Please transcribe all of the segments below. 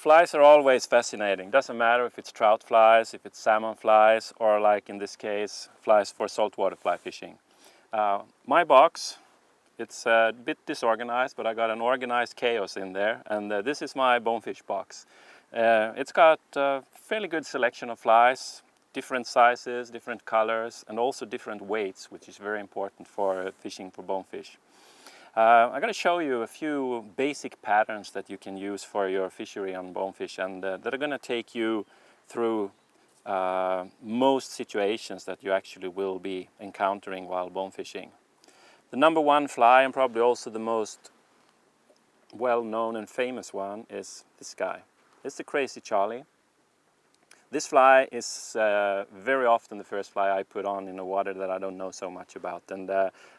Flies are always fascinating. Doesn't matter if it's trout flies, if it's salmon flies, or like in this case, flies for saltwater fly fishing. My box, it's a bit disorganized, but I got an organized chaos in there, and this is my bonefish box. It's got a fairly good selection of flies, different sizes, different colors, and also different weights, which is very important for fishing for bonefish. I'm going to show you a few basic patterns that you can use for your fishery on bonefish, and that are going to take you through most situations that you actually will be encountering while bone fishing. The number one fly, and probably also the most well-known and famous one, is this guy. It's the Crazy Charlie. This fly is very often the first fly I put on in the water that I don't know so much about, and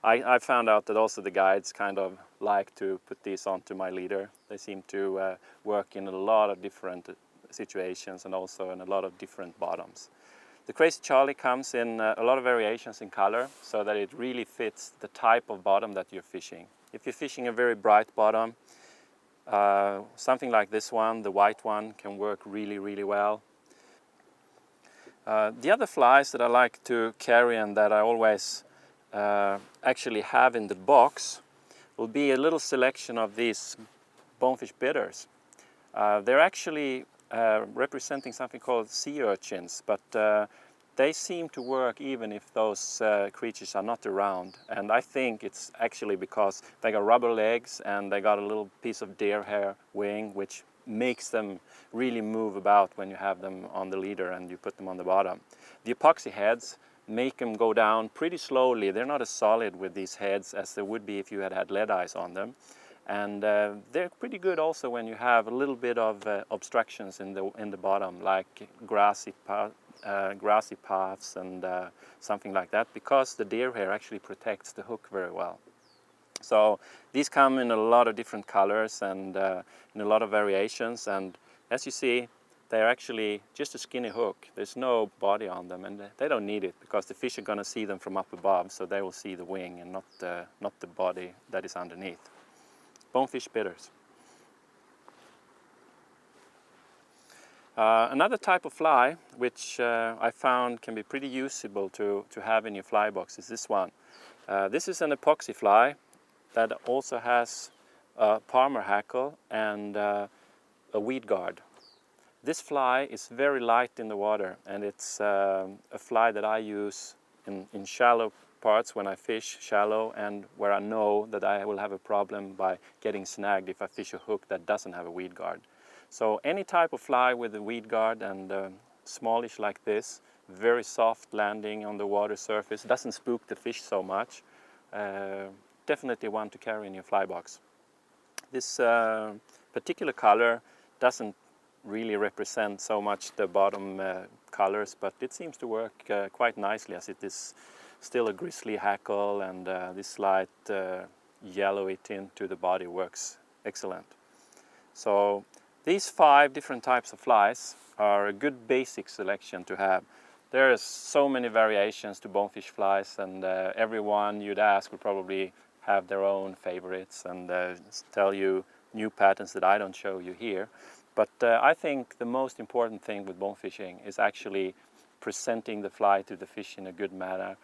I found out that also the guides kind of like to put these onto my leader. They seem to work in a lot of different situations and also in a lot of different bottoms. The Crazy Charlie comes in a lot of variations in color, so that it really fits the type of bottom that you're fishing. If you're fishing a very bright bottom, something like this one, the white one, can work really, really well. The other flies that I like to carry and that I always actually have in the box will be a little selection of these bonefish bitters. They're actually representing something called sea urchins, but they seem to work even if those creatures are not around. And I think it's actually because they got rubber legs and they got a little piece of deer hair wing, which makes them really move about when you have them on the leader and you put them on the bottom. The epoxy heads make them go down pretty slowly. They're not as solid with these heads as they would be if you had lead eyes on them. And they're pretty good also when you have a little bit of obstructions in the bottom, like grassy paths and something like that, because the deer hair actually protects the hook very well. So these come in a lot of different colors and in a lot of variations, and as you see, they're actually just a skinny hook. There's no body on them, and they don't need it because the fish are going to see them from up above, so they will see the wing and not the body that is underneath. Bonefish bitters. Another type of fly which I found can be pretty usable to have in your fly box is this one. This is an epoxy fly that also has a palmer hackle and a weed guard. This fly is very light in the water, and it's a fly that I use in shallow parts when I fish shallow and where I know that I will have a problem by getting snagged if I fish a hook that doesn't have a weed guard. So any type of fly with a weed guard and smallish like this, very soft landing on the water surface, doesn't spook the fish so much. Definitely one to carry in your fly box. This particular color doesn't really represent so much the bottom colors, but it seems to work quite nicely, as it is still a grizzly hackle, and this slight yellowy tint to the body works excellent. So these 5 different types of flies are a good basic selection to have. There are so many variations to bonefish flies, and everyone you'd ask would probably have their own favorites and tell you new patterns that I don't show you here. But I think the most important thing with bone fishing is actually presenting the fly to the fish in a good manner,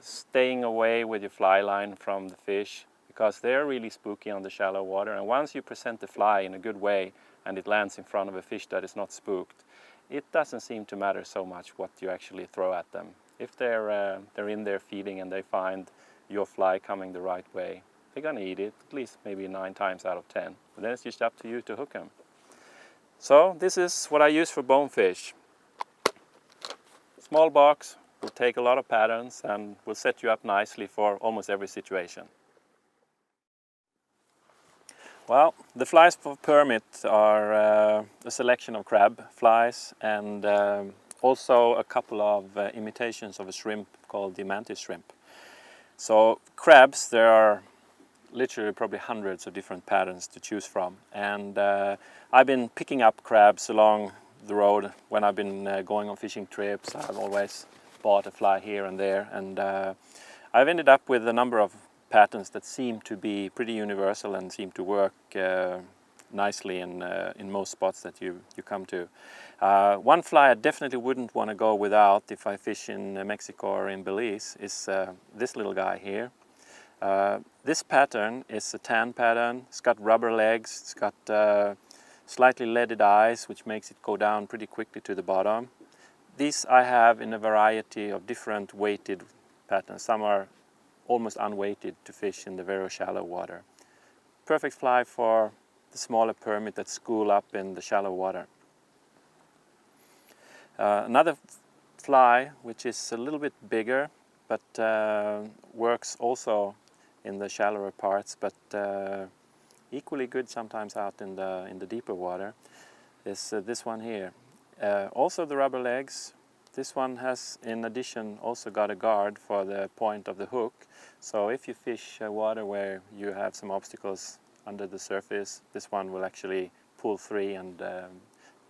staying away with your fly line from the fish, because they're really spooky on the shallow water. And once you present the fly in a good way and it lands in front of a fish that is not spooked, it doesn't seem to matter so much what you actually throw at them. If they're in there feeding and they find your fly coming the right way, they're going to eat it, at least maybe 9 times out of 10. But then it's just up to you to hook them. So this is what I use for bonefish. Small box, will take a lot of patterns and will set you up nicely for almost every situation. Well, the flies for permit are a selection of crab flies and also a couple of imitations of a shrimp called the mantis shrimp. So crabs, there are literally probably hundreds of different patterns to choose from, and I've been picking up crabs along the road when I've been going on fishing trips. I've always bought a fly here and there, and I've ended up with a number of patterns that seem to be pretty universal and seem to work nicely in most spots that you come to. One fly I definitely wouldn't want to go without if I fish in Mexico or in Belize is this little guy here. This pattern is a tan pattern. It's got rubber legs, it's got slightly leaded eyes, which makes it go down pretty quickly to the bottom. These I have in a variety of different weighted patterns. Some are almost unweighted to fish in the very shallow water. Perfect fly for the smaller permit that school up in the shallow water. Another fly which is a little bit bigger but works also in the shallower parts, but equally good sometimes out in the deeper water, is this one here. Also the rubber legs. This one has in addition also got a guard for the point of the hook, so if you fish water where you have some obstacles under the surface, this one will actually pull free and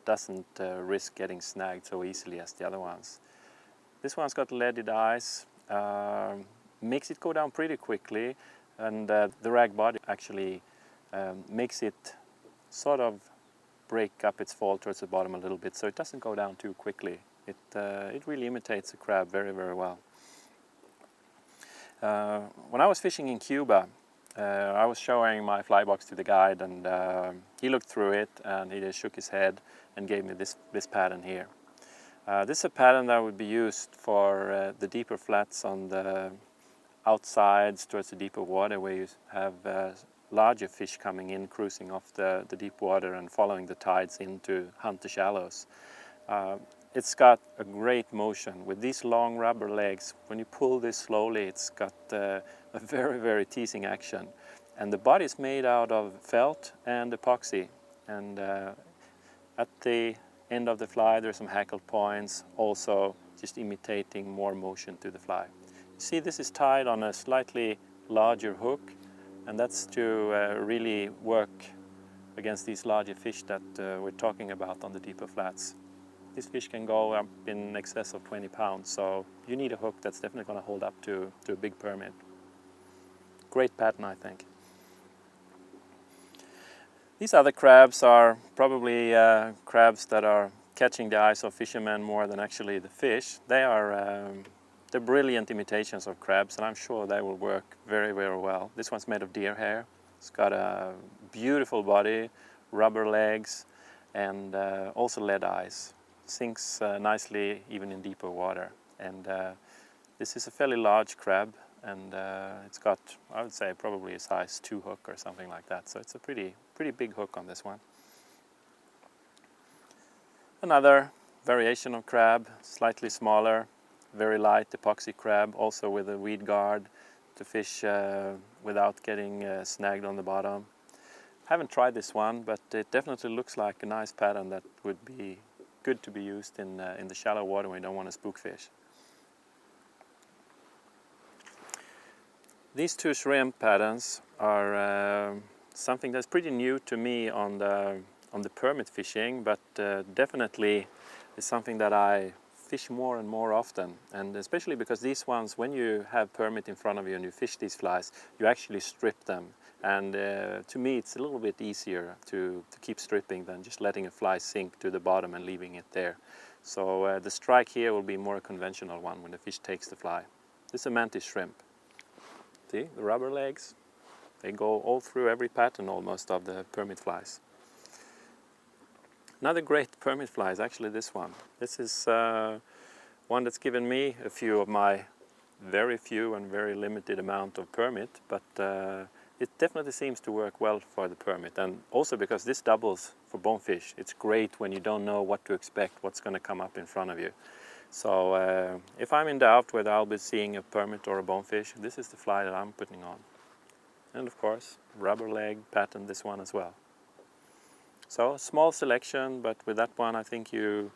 doesn't risk getting snagged so easily as the other ones. This one's got leaded eyes, makes it go down pretty quickly, and the rag body actually makes it sort of break up its fall towards the bottom a little bit, so it doesn't go down too quickly. It really imitates a crab very, very well. When I was fishing in Cuba, I was showing my fly box to the guide, and he looked through it and he just shook his head and gave me this pattern here. This is a pattern that would be used for the deeper flats on the outsides towards the deeper water, where you have larger fish coming in, cruising off the deep water and following the tides in to hunt the shallows. It's got a great motion. With these long rubber legs, when you pull this slowly, it's got a very, very teasing action. And the body is made out of felt and epoxy. And at the end of the fly, there's some hackle points, also just imitating more motion to the fly. You see, this is tied on a slightly larger hook, and that's to really work against these larger fish that we're talking about on the deeper flats. These fish can go up in excess of 20 pounds, so you need a hook that's definitely going to hold up to a big permit. Great pattern, I think. These other crabs are probably crabs that are catching the eyes of fishermen more than actually the fish. They're brilliant imitations of crabs, and I'm sure they will work very, very well. This one's made of deer hair. It's got a beautiful body, rubber legs, and also lead eyes. Sinks nicely even in deeper water. And this is a fairly large crab, and it's got, I would say, probably a size 2 hook or something like that. So it's a pretty big hook on this one. Another variation of crab, slightly smaller, very light epoxy crab, also with a weed guard to fish without getting snagged on the bottom. Haven't tried this one, but it definitely looks like a nice pattern that would be good to be used in the shallow water when you don't want to spook fish. These two shrimp patterns are something that's pretty new to me on the permit fishing, but definitely is something that I fish more and more often, and especially because these ones, when you have permit in front of you and you fish these flies, you actually strip them. And to me, it's a little bit easier to keep stripping than just letting a fly sink to the bottom and leaving it there. So the strike here will be more a conventional one when the fish takes the fly. This is a mantis shrimp. See, the rubber legs, they go all through every pattern almost of the permit flies. Another great permit fly is actually this one. This is one that's given me a few of my very few and very limited amount of permit, but it definitely seems to work well for the permit, and also because this doubles for bonefish. It's great when you don't know what to expect, what's going to come up in front of you. So if I'm in doubt whether I'll be seeing a permit or a bonefish, this is the fly that I'm putting on. And of course, rubber leg pattern, this one as well. So small selection, but with that one I think you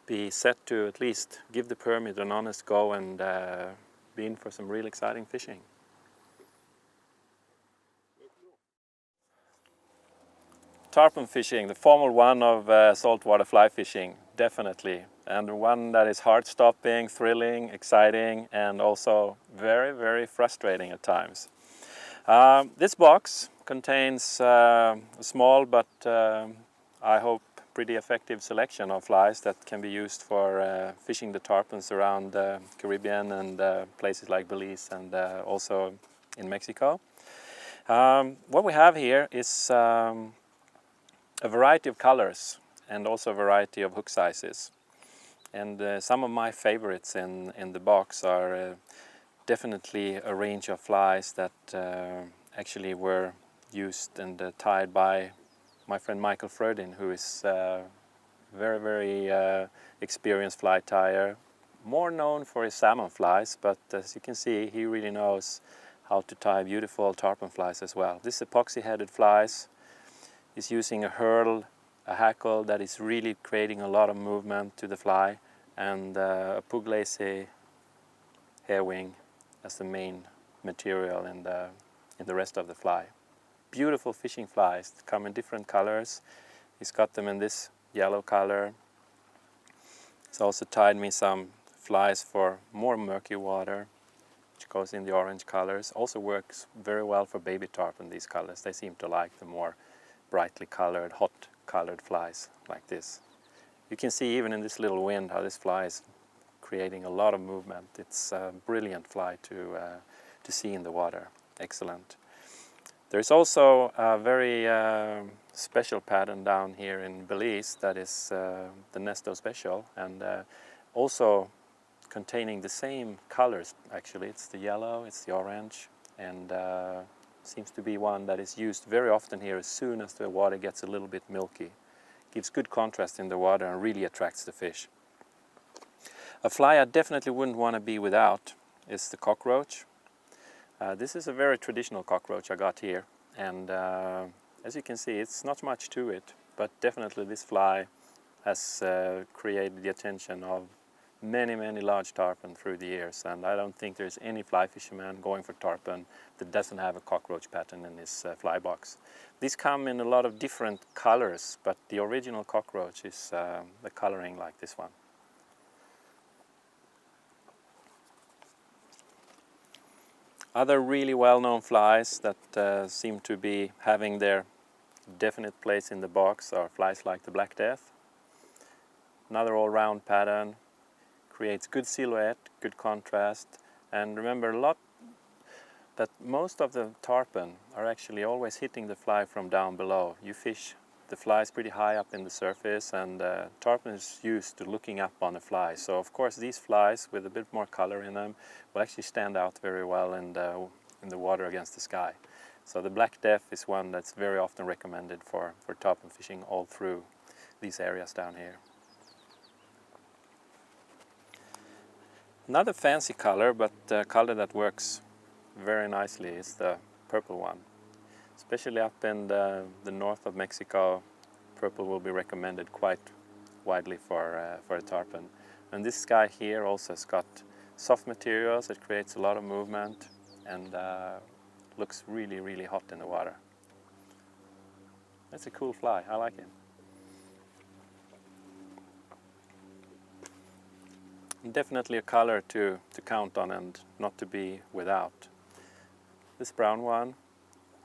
be set to at least give the permit an honest go and be in for some real exciting fishing. Tarpon fishing, the formal one of saltwater fly fishing, definitely. And one that is heart-stopping, thrilling, exciting, and also very, very frustrating at times. This box contains a small but I hope pretty effective selection of flies that can be used for fishing the tarpons around the Caribbean and places like Belize and also in Mexico. What we have here is a variety of colors and also a variety of hook sizes. And some of my favorites in the box are definitely a range of flies that actually were used and tied by my friend Michael Frödin, who is very experienced fly tyer, more known for his salmon flies, but as you can see, he really knows how to tie beautiful tarpon flies as well. This epoxy-headed flies is using a hurl, a hackle that is really creating a lot of movement to the fly, and a pugliese hair wing as the main material in the rest of the fly. Beautiful fishing flies that come in different colors. He's got them in this yellow color. He's also tied me some flies for more murky water, which goes in the orange colors. Also works very well for baby tarpon, these colors. They seem to like the more brightly colored, hot colored flies like this. You can see even in this little wind how this fly is creating a lot of movement. It's a brilliant fly to see in the water. Excellent. There's also a very special pattern down here in Belize that is the Nesto Special, and also containing the same colors actually. It's the yellow, it's the orange, and seems to be one that is used very often here as soon as the water gets a little bit milky. Gives good contrast in the water and really attracts the fish. A fly I definitely wouldn't want to be without is the cockroach. This is a very traditional cockroach I got here, and as you can see, it's not much to it, but definitely this fly has created the attention of many large tarpon through the years, and I don't think there's any fly fisherman going for tarpon that doesn't have a cockroach pattern in his fly box. These come in a lot of different colors, but the original cockroach is the coloring like this one. Other really well-known flies that seem to be having their definite place in the box are flies like the Black Death. Another all-round pattern, creates good silhouette, good contrast, and remember a lot that most of the tarpon are actually always hitting the fly from down below. You fish the flies pretty high up in the surface, and tarpon is used to looking up on the fly. So of course these flies with a bit more color in them will actually stand out very well in the water against the sky. So the Black Death is one that's very often recommended for tarpon fishing all through these areas down here. Another fancy color, but a color that works very nicely, is the purple one. Especially up in the north of Mexico, purple will be recommended quite widely for a tarpon. And this guy here also has got soft materials. It creates a lot of movement and looks really hot in the water. That's a cool fly. I like it. Definitely a color to count on and not to be without. This brown one,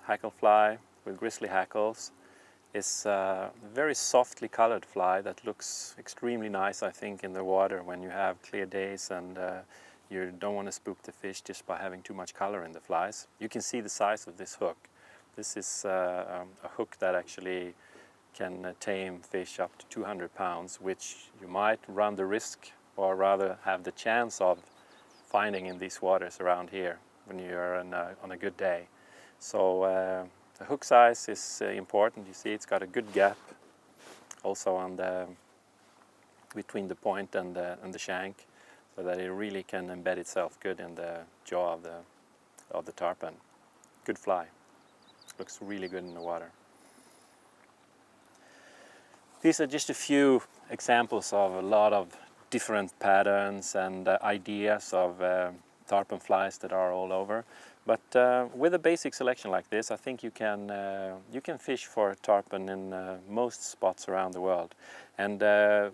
hackle fly with grizzly hackles, is a very softly colored fly that looks extremely nice, I think, in the water when you have clear days and you don't want to spook the fish just by having too much color in the flies. You can see the size of this hook. This is a hook that actually can tame fish up to 200 pounds, which you might run the risk, or rather have the chance of, finding in these waters around here when you're on a good day. So the hook size is important. You see it's got a good gap also on between the point and the shank, so that it really can embed itself good in the jaw of the tarpon. Good fly. Looks really good in the water. These are just a few examples of a lot of different patterns and ideas of tarpon flies that are all over. But with a basic selection like this, I think you can fish for tarpon in most spots around the world. And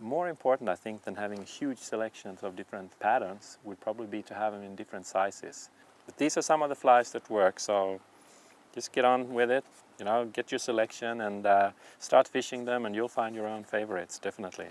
more important, I think, than having huge selections of different patterns would probably be to have them in different sizes. But these are some of the flies that work, so just get on with it, you know, get your selection and start fishing them, and you'll find your own favorites, definitely.